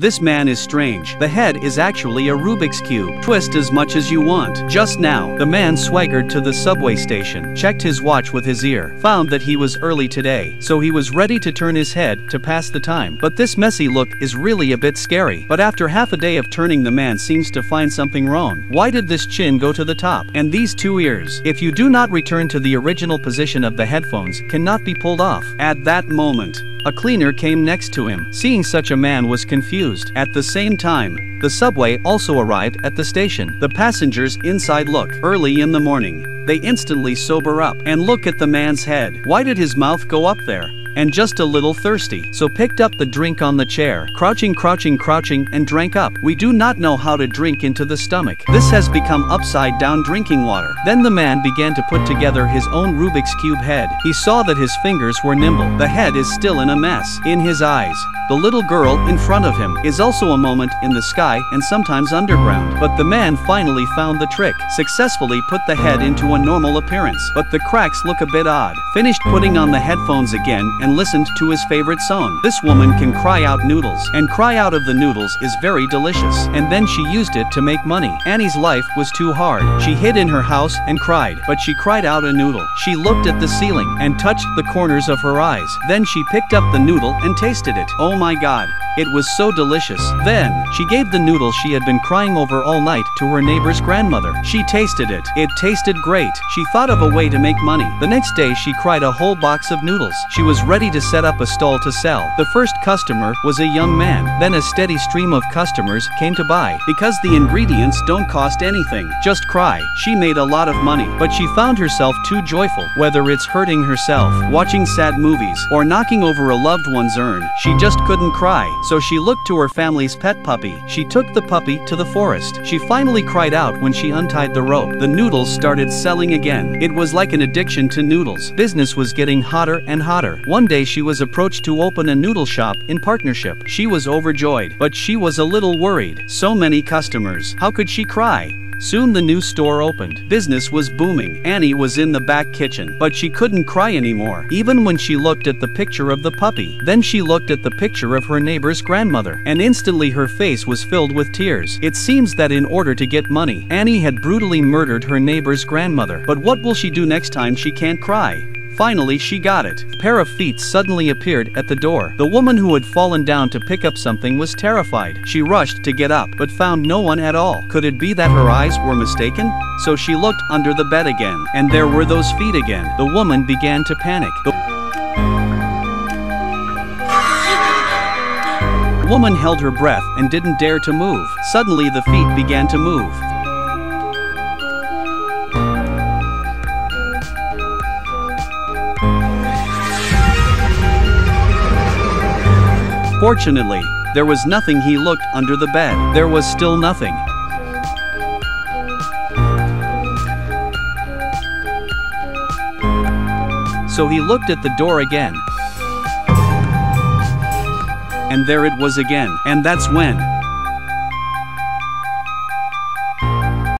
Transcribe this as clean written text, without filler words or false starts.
This man is strange. The head is actually a Rubik's Cube. Twist as much as you want. Just now, the man swaggered to the subway station, checked his watch with his ear, found that he was early today, so he was ready to turn his head to pass the time. But this messy look is really a bit scary. But after half a day of turning, the man seems to find something wrong. Why did this chin go to the top? And these two ears, if you do not return to the original position of the headphones, cannot be pulled off. At that moment, a cleaner came next to him. Seeing such a man was confused. At the same time, the subway also arrived at the station. The passengers inside look. Early in the morning, they instantly sober up and look at the man's head. Why did his mouth go up there? And just a little thirsty, so picked up the drink on the chair, crouching, and drank up. We do not know how to drink into the stomach. This has become upside down drinking water. Then the man began to put together his own Rubik's Cube head. He saw that his fingers were nimble. The head is still in a mess. In his eyes, the little girl in front of him is also a moment in the sky and sometimes underground. But the man finally found the trick, successfully put the head into a normal appearance. But the cracks look a bit odd. Finished putting on the headphones again and listened to his favorite song. This woman can cry out noodles, and cry out of the noodles is very delicious. And then she used it to make money. Annie's life was too hard. She hid in her house and cried, but she cried out a noodle. She looked at the ceiling and touched the corners of her eyes. Then she picked up the noodle and tasted it. Oh my God, it was so delicious. Then, she gave the noodle she had been crying over all night to her neighbor's grandmother. She tasted it. It tasted great. She thought of a way to make money. The next day she cried a whole box of noodles. She was ready to set up a stall to sell. The first customer was a young man. Then a steady stream of customers came to buy. Because the ingredients don't cost anything. Just cry. She made a lot of money. But she found herself too joyful. Whether it's hurting herself, watching sad movies, or knocking over a loved one's urn, she just couldn't cry. So she looked to her family's pet puppy. She took the puppy to the forest. She finally cried out when she untied the rope. The noodles started selling again. It was like an addiction to noodles. Business was getting hotter and hotter. One day she was approached to open a noodle shop in partnership. She was overjoyed, but she was a little worried. So many customers. How could she cry? Soon the new store opened. Business was booming. Annie was in the back kitchen, but she couldn't cry anymore, even when she looked at the picture of the puppy. Then she looked at the picture of her neighbor's grandmother, and instantly her face was filled with tears. It seems that in order to get money, Annie had brutally murdered her neighbor's grandmother. But what will she do next time she can't cry? Finally she got it. A pair of feet suddenly appeared at the door. The woman who had fallen down to pick up something was terrified. She rushed to get up, but found no one at all. Could it be that her eyes were mistaken? So she looked under the bed again, and there were those feet again. The woman began to panic. The woman held her breath and didn't dare to move. Suddenly the feet began to move. Fortunately, there was nothing. He looked under the bed. There was still nothing. So he looked at the door again. And there it was again. And that's when